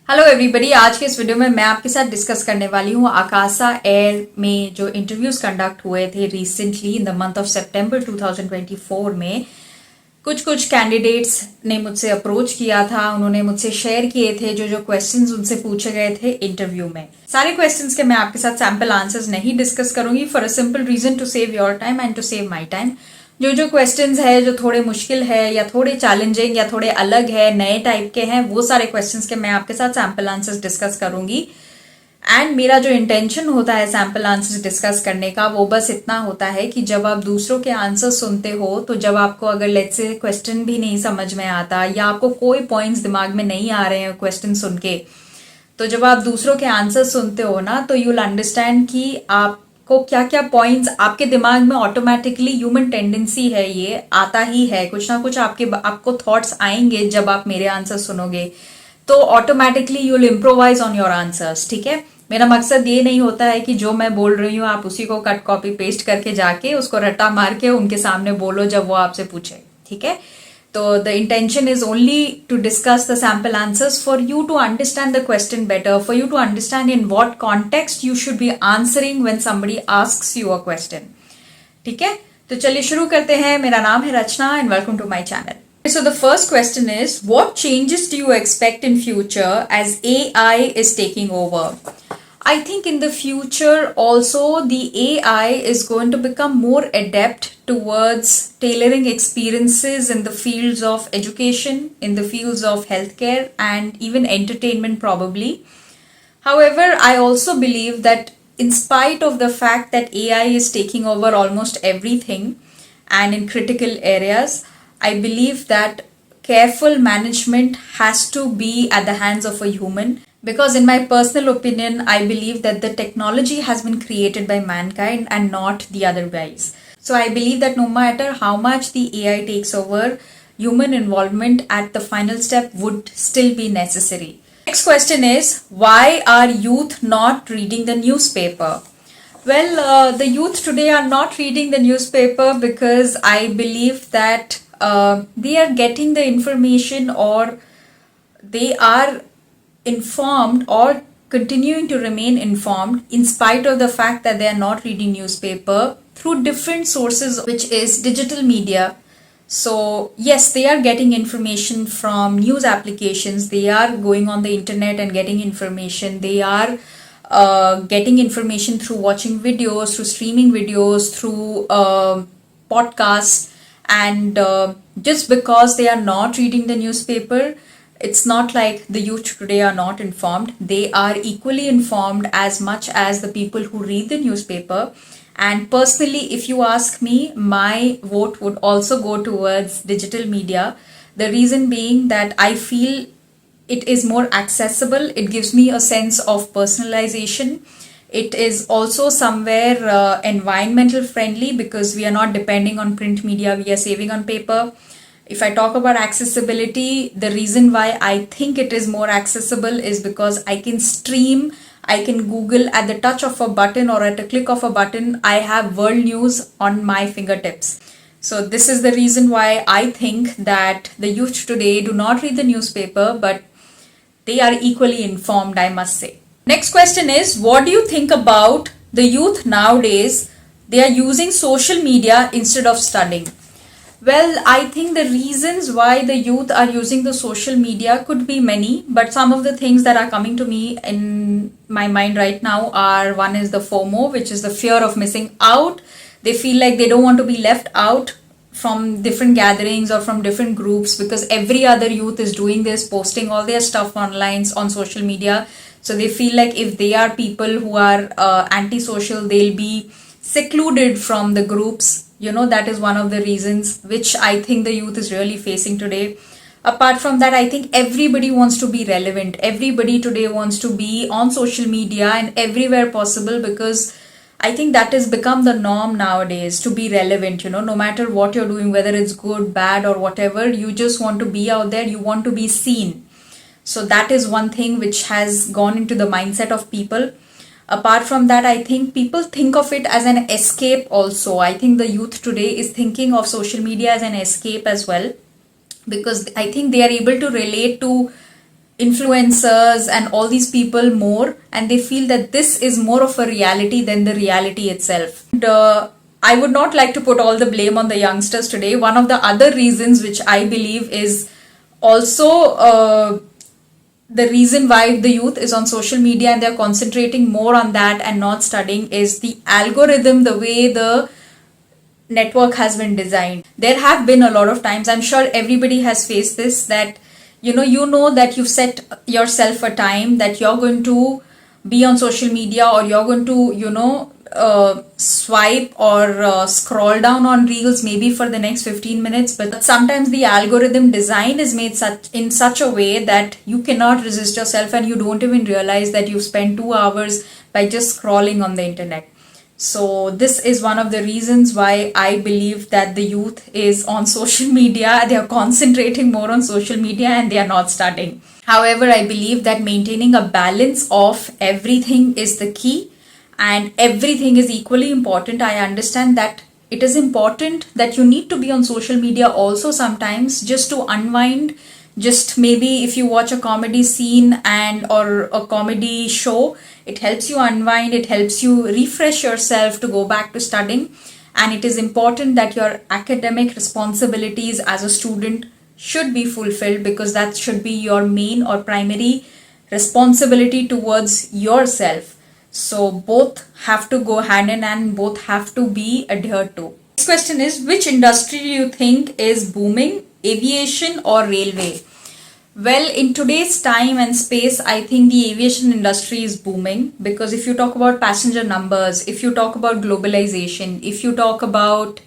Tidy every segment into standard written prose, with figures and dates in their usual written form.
Hello everybody, आज के इस वीडियो में मैं आपके साथ डिस्कस करने वाली हूँ आकासा एयर में जो इंटरव्यूज कंडक्ट हुए थे recently in the month of सितंबर 2024 में। कुछ कैंडिडेट्स ने मुझसे अप्रोच किया था, उन्होंने मुझसे शेयर किए थे जो क्वेश्चंस उनसे पूछे गए थे इंटरव्यू में। सारे क्वेश्चंस के मैं आपके साथ सैम्पल आंसर्स नहीं डिस्कस करूंगी for a simple reason to save your time and to save my time. जो क्वेश्चंस है जो थोड़े मुश्किल है या थोड़े चैलेंजिंग या थोड़े अलग है, नए टाइप के हैं, वो सारे क्वेश्चंस के मैं आपके साथ सैम्पल आंसर्स डिस्कस करूंगी। एंड मेरा जो इंटेंशन होता है सैम्पल आंसर्स डिस्कस करने का वो बस इतना होता है कि जब आप दूसरों के आंसर सुनते हो तो जब आपको अगर लेट्स से क्वेश्चन भी नहीं समझ में आता या आपको कोई पॉइंट्स दिमाग में नहीं आ रहे हैं क्वेश्चन सुन के, तो जब आप दूसरों के आंसर सुनते हो ना तो यू विल अंडरस्टैंड कि आपको क्या क्या पॉइंट्स आपके दिमाग में ऑटोमेटिकली, ह्यूमन टेंडेंसी है, ये आता ही है, कुछ ना कुछ आपको थॉट्स आएंगे जब आप मेरे आंसर सुनोगे तो automatically you will improvise on your answers. ठीक है, मेरा मकसद ये नहीं होता है कि जो मैं बोल रही हूँ आप उसी को कट कॉपी पेस्ट करके जाके उसको रट्टा मार के उनके सामने बोलो जब वो आपसे पूछे। ठीक है, तो the intention is only to discuss the sample answers for you to understand the question better, for you to understand in what context you should be answering when somebody asks you a question. ठीक है, तो चलिए शुरू करते हैं। मेरा नाम है रचना and welcome to my channel. So the first question is, what changes do you expect in future as AI is taking over? I think in the future also the AI is going to become more adept towards tailoring experiences in the fields of education, in the fields of healthcare and even entertainment probably. However, I also believe that in spite of the fact that AI is taking over almost everything and in critical areas, I believe that careful management has to be at the hands of a human. Because in my personal opinion, I believe that the technology has been created by mankind and not the other ways. So I believe that no matter how much the AI takes over, human involvement at the final step would still be necessary. Next question is, why are youth not reading the newspaper? Well, the youth today are not reading the newspaper because I believe that they are getting the information, or they are informed or continuing to remain informed in spite of the fact that they are not reading newspaper through different sources, which is digital media. So yes, they are getting information from news applications, they are going on the internet and getting information, they are getting information through watching videos, through streaming videos, through podcasts, and just because they are not reading the newspaper, it's not like the youth today are not informed. They are equally informed as much as the people who read the newspaper. And personally, if you ask me, my vote would also go towards digital media. The reason being that I feel it is more accessible. It gives me a sense of personalization. It is also somewhere environmental friendly because we are not depending on print media. We are saving on paper. If I talk about accessibility, the reason why I think it is more accessible is because I can stream, I can Google at the touch of a button or at a click of a button. I have world news on my fingertips. So this is the reason why I think that the youth today do not read the newspaper, but they are equally informed, I must say. Next question is, what do you think about the youth nowadays? They are using social media instead of studying. Well, I think the reasons why the youth are using the social media could be many, but some of the things that are coming to me in my mind right now are, one is the FOMO, which is the fear of missing out. They feel like they don't want to be left out from different gatherings or from different groups because every other youth is doing this, posting all their stuff online on social media. So they feel like if they are people who are antisocial, they'll be secluded from the groups. You know, that is one of the reasons which I think the youth is really facing today. Apart from that, I think everybody wants to be relevant. Everybody today wants to be on social media and everywhere possible because I think that has become the norm nowadays, to be relevant. You know, no matter what you're doing, whether it's good, bad or whatever, you just want to be out there, you want to be seen. So that is one thing which has gone into the mindset of people. Apart from that, I think people think of it as an escape also. I think the youth today is thinking of social media as an escape as well, because I think they are able to relate to influencers and all these people more, and they feel that this is more of a reality than the reality itself. And, I would not like to put all the blame on the youngsters today. One of the other reasons which I believe is also the reason why the youth is on social media and they're concentrating more on that and not studying is the algorithm, the way the network has been designed. There have been a lot of times, I'm sure everybody has faced this, that you know that you've set yourself a time that you're going to be on social media, or you're going to swipe or scroll down on reels maybe for the next 15 minutes, but sometimes the algorithm design is made in such a way that you cannot resist yourself and you don't even realize that you've spent 2 hours by just scrolling on the internet. So this is one of the reasons why I believe that the youth is on social media. They are concentrating more on social media and they are not studying. However, I believe that maintaining a balance of everything is the key, and everything is equally important. I understand that it is important that you need to be on social media also sometimes just to unwind. Just maybe if you watch a comedy scene or a comedy show, it helps you unwind, it helps you refresh yourself to go back to studying. And it is important that your academic responsibilities as a student should be fulfilled, because that should be your main or primary responsibility towards yourself. So both have to go hand in hand, both have to be adhered to. Next question is, which industry do you think is booming, aviation or railway? Well, in today's time and space, I think the aviation industry is booming, because if you talk about passenger numbers, if you talk about globalization, if you talk about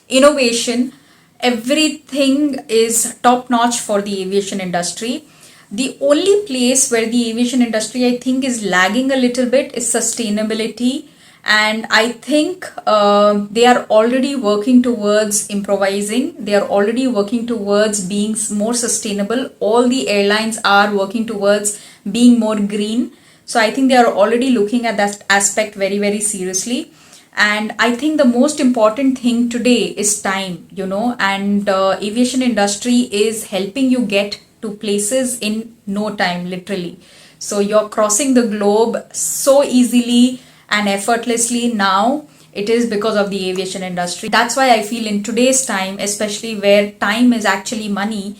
innovation, everything is top notch for the aviation industry. The only place where the aviation industry, I think, is lagging a little bit is sustainability. And I think they are already working towards improvising. They are already working towards being more sustainable. All the airlines are working towards being more green. So I think they are already looking at that aspect very, very seriously. And I think the most important thing today is time, and aviation industry is helping you get to places in no time, literally. So you're crossing the globe so easily and effortlessly now. It is because of the aviation industry. That's why I feel in today's time, especially where time is actually money,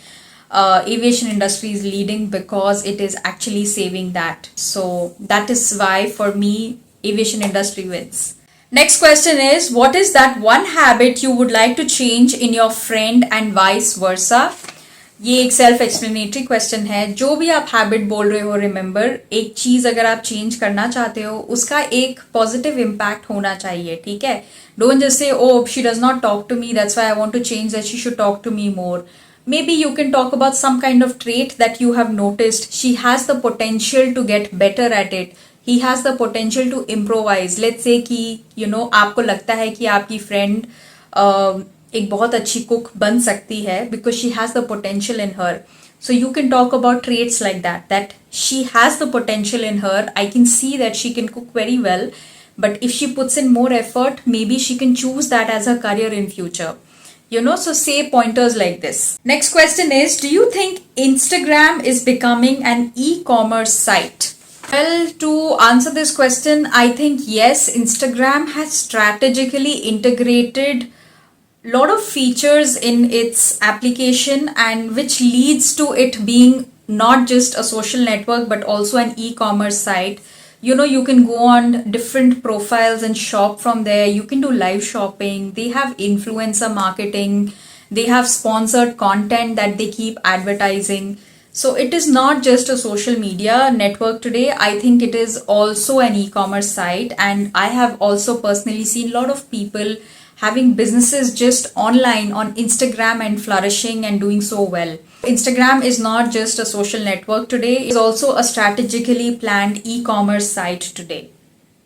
aviation industry is leading, because it is actually saving that. So that is why for me, aviation industry wins. Next question is, what is that one habit you would like to change in your friend and vice versa? ये एक self explanatory question है. जो भी आप habit बोल रहे हो, remember, एक चीज अगर आप चेंज करना चाहते हो, उसका एक पॉजिटिव इम्पैक्ट होना चाहिए, ठीक है? Don't just say, oh she does not talk to me, that's why I want to change that she should talk to me more. Maybe you can talk about some kind of trait that you have noticed. She has the potential to get better at it. He has the potential to improvise. Let's say कि आपको लगता है कि आपकी friend एक बहुत अच्छी cook बन सकती है, because she has the potential in her. So you can talk about traits like that she has the potential in her. I can see that she can cook very well, but if she puts in more effort, maybe she can choose that as her career in future. So say pointers like this. Next question is, do you think Instagram is becoming an e-commerce site? Well, to answer this question, I think yes, Instagram has strategically integrated lot of features in its application, and which leads to it being not just a social network but also an e-commerce site. You can go on different profiles and shop from there. You can do live shopping. They have influencer marketing. They have sponsored content that they keep advertising. So it is not just a social media network today. I think it is also an e-commerce site, and I have also personally seen a lot of people having businesses just online on Instagram and flourishing and doing so well. Instagram is not just a social network today, it is also a strategically planned e-commerce site today.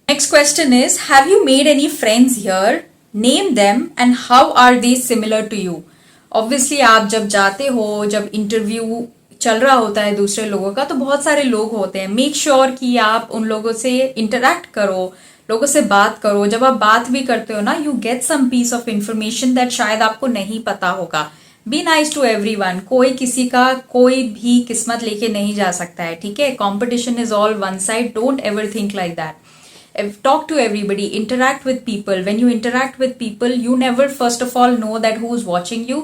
Next question is, have you made any friends here? Name them and how are they similar to you? Obviously, आप जब जाते हो, जब interview चल रहा होता है दूसरे लोगों का, तो बहुत सारे लोग होते हैं. मेक श्योर कि आप उन लोगों से इंटरैक्ट करो, लोगों से बात करो. जब आप बात भी करते हो ना, you get some piece of information that शायद आपको नहीं पता होगा. Be nice to everyone. कोई किसी का कोई भी किस्मत लेके नहीं जा सकता है, ठीक है। Competition is all one side, don't ever think like that. Talk to everybody, interact with people. When you interact with people, you never first of all know that who is watching you.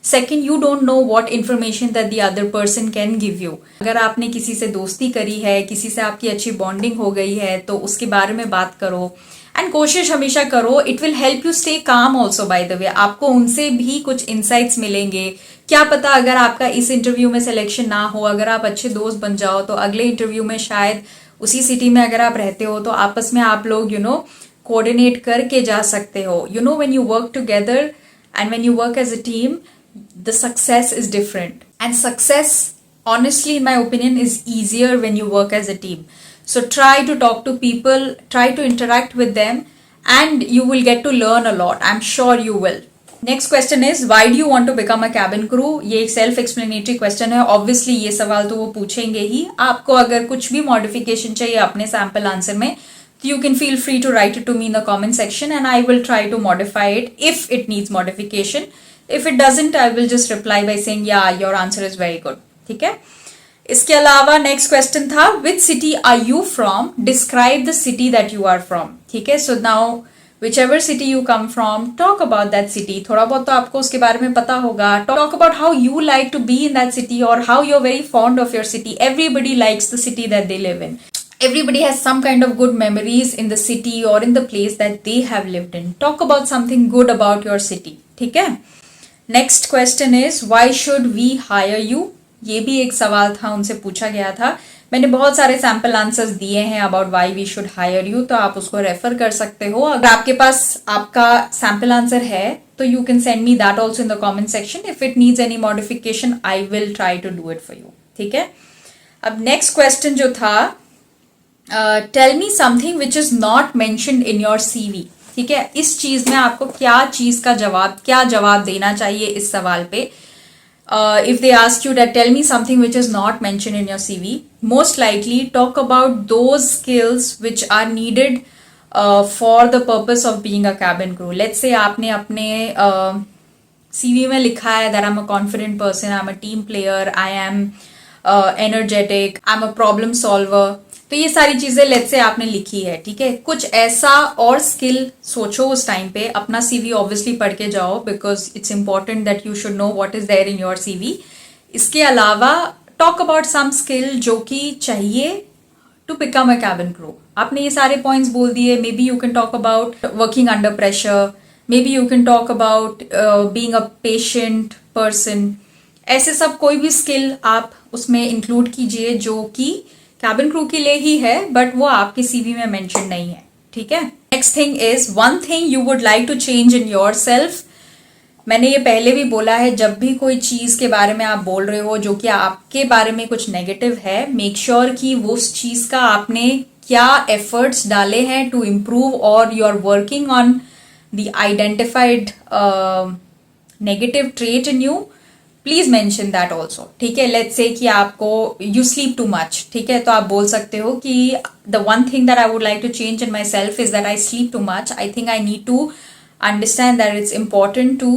Second, you don't know what information that the other person can give you. अगर आपने किसी से दोस्ती करी है, किसी से आपकी अच्छी बॉन्डिंग हो गई है, तो उसके बारे में बात करो एंड कोशिश हमेशा करो। It will help you stay calm also, by the way. आपको उनसे भी कुछ इंसाइट्स मिलेंगे। क्या पता अगर आपका इस इंटरव्यू में सिलेक्शन ना हो, अगर आप अच्छे दोस्त बन जाओ तो अगले इंटरव्यू में शायद उसी सिटी में अगर आप रहते हो तो आपस में आप लोग कोऑर्डिनेट करके जा सकते हो। When you work together and when you work as a team, the success is different and success honestly in my opinion is easier when you work as a team. So try to talk to people, try to interact with them, and you will get to learn a lot. I'm sure you will. Next question is, why do you want to become a cabin crew? ये एक self explanatory question है। Obviously ये सवाल तो वो पूछेंगे ही। आपको अगर कुछ भी modification चाहिए अपने sample answer में, तो you can feel free to write it to me in the comment section and I will try to modify it if it needs modification. If it doesn't, I will just reply by saying yeah, your answer is very good. ठीक है। इसके अलावा next question था, which city are you from, describe the city that you are from. ठीक है। So now whichever city you come from, talk about that city. थोड़ा बहुत तो आपको उसके बारे में पता होगा। Talk about how you like to be in that city और how you are very fond of your city. Everybody likes the city that they live in. Everybody has some kind of good memories in the city or in the place that they have lived in. Talk about something good about your city. ठीक है। Next question is, why should we hire you? ये भी एक सवाल था, उनसे पूछा गया था। मैंने बहुत सारे सैम्पल आंसर्स दिए हैं about why we should hire you, तो आप उसको रेफर कर सकते हो। अगर आपके पास आपका सैम्पल आंसर है तो you can send me that also in the comment section. If it needs any modification I will try to do it for you. ठीक है। अब नेक्स्ट क्वेश्चन जो था, tell me something which is not mentioned in your CV. ठीक है। इस चीज में आपको क्या जवाब देना चाहिए इस सवाल पे। If they ask you that, tell me something which is not mentioned in your CV, most likely talk about those skills which are needed for the purpose of being a cabin crew. Let's say आपने अपने CV में लिखा है that I'm a confident person, I'm a team player, I am energetic, I'm a problem solver. तो ये सारी चीजें let's say आपने लिखी है। ठीक है। कुछ ऐसा और स्किल सोचो उस टाइम पे। अपना सीवी ऑब्वियसली पढ़ के जाओ because it's important that you should know what is there in your CV. इसके अलावा टॉक अबाउट सम स्किल जो कि चाहिए to become a cabin crew. आपने ये सारे पॉइंट्स बोल दिए। Maybe you can talk about working under pressure, maybe you can talk about being a patient person. ऐसे सब कोई भी स्किल आप उसमें इंक्लूड कीजिए जो कि कैबिन क्रू के लिए ही है बट वो आपके सीवी में मेंशन नहीं है। ठीक है। Next thing is, one thing you would like to change in yourself. मैंने ये पहले भी बोला है, जब भी कोई चीज के बारे में आप बोल रहे हो जो कि आपके बारे में कुछ नेगेटिव है, मेक श्योर कि वो उस चीज का आपने क्या एफर्ट्स डाले हैं टू इम्प्रूव और you are working on the identified negative trait in you. Please mention that also. ठीक है। लेट्स से कि आपको यू स्लीप टू मच। ठीक है। तो आप बोल सकते हो कि the one thing that I would like to change in myself is that I sleep too much. I think I need to understand that it's important to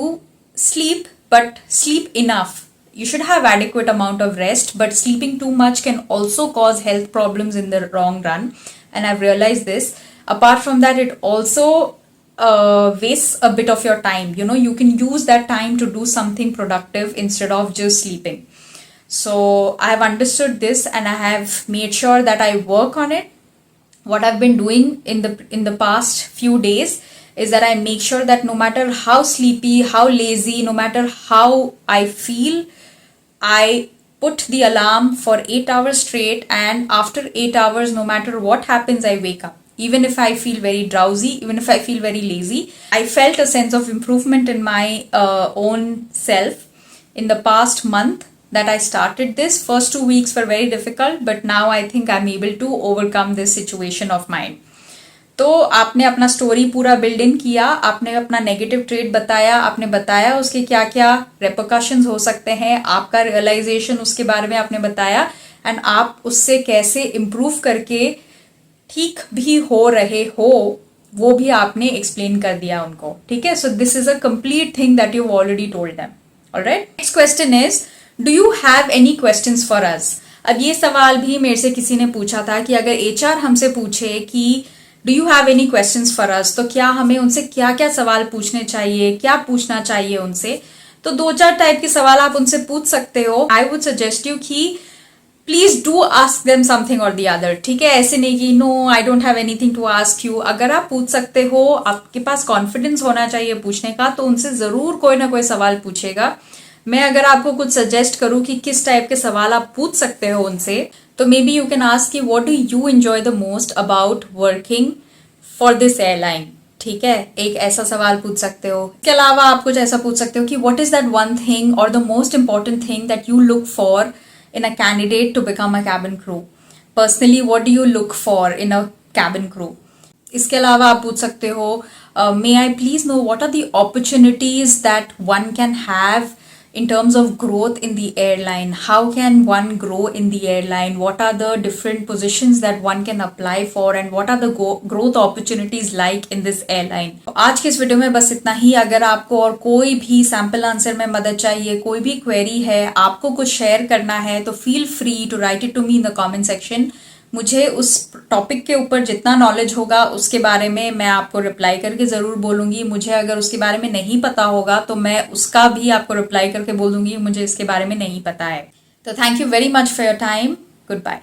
sleep, but sleep enough. You should have adequate amount of rest, but sleeping too much can also cause health problems in the long run, and I've realized this. Apart from that, it also wastes a bit of your time. You can use that time to do something productive instead of just sleeping. So I have understood this and I have made sure that I work on it. What I've been doing in the past few days is that I make sure that no matter how sleepy, how lazy, no matter how I feel, I put the alarm for 8 hours straight, and after 8 hours, no matter what happens, I wake up. Even if I feel very drowsy, even if I feel very lazy, I felt a sense of improvement in my own self in the past month that I started this. First 2 weeks were very difficult, but now I think I'm able to overcome this situation of mine. तो आपने अपना story पूरा build in किया, आपने अपना negative trait बताया, आपने बताया उसके क्या क्या रेपरकशंस हो सकते हैं, आपका रियलाइजेशन उसके बारे में आपने बताया, एंड आप उससे कैसे इम्प्रूव करके ठीक भी हो रहे हो वो भी आपने एक्सप्लेन कर दिया उनको। ठीक है। So this is a complete thing that you already told them. Alright, next question is, do you have any questions for us? अब ये सवाल भी मेरे से किसी ने पूछा था कि अगर एचआर हमसे पूछे कि do you have any questions for us, तो क्या हमें उनसे क्या क्या सवाल पूछने चाहिए, क्या पूछना चाहिए उनसे? तो 2-4 टाइप के सवाल आप उनसे पूछ सकते हो. आई वुड सजेस्ट यू कि please do ask them something और दी अदर. ठीक है, ऐसे नहीं कि no I don't have anything to ask you. अगर आप पूछ सकते हो, आपके पास कॉन्फिडेंस होना चाहिए पूछने का, तो उनसे जरूर कोई ना कोई सवाल पूछेगा. मैं अगर आपको कुछ सजेस्ट करूं कि किस टाइप के सवाल आप पूछ सकते हो उनसे, तो maybe you can ask कि what do you enjoy the most about working for this airline. ठीक है, एक ऐसा सवाल पूछ सकते हो. इसके अलावा आप कुछ ऐसा पूछ सकते हो कि what is that one thing और the most important thing that you look for in a candidate to become a cabin crew. Personally, what do you look for in a cabin crew? इसके अलावा आप पूछ सकते हो, may I please know what are the opportunities that one can have in terms of growth in the airline? How can one grow in the airline? What are the different positions that one can apply for and what are the growth opportunities like in this airline? आज के इस video में बस इतना ही. अगर आपको और कोई भी सैम्पल आंसर में मदद चाहिए, कोई भी क्वेरी है, आपको कुछ शेयर करना है, तो feel free to write it to me in the comment section. मुझे उस टॉपिक के ऊपर जितना नॉलेज होगा उसके बारे में मैं आपको रिप्लाई करके ज़रूर बोलूँगी. मुझे अगर उसके बारे में नहीं पता होगा तो मैं उसका भी आपको रिप्लाई करके बोल दूँगी मुझे इसके बारे में नहीं पता है. तो thank you very much for your time. Good bye.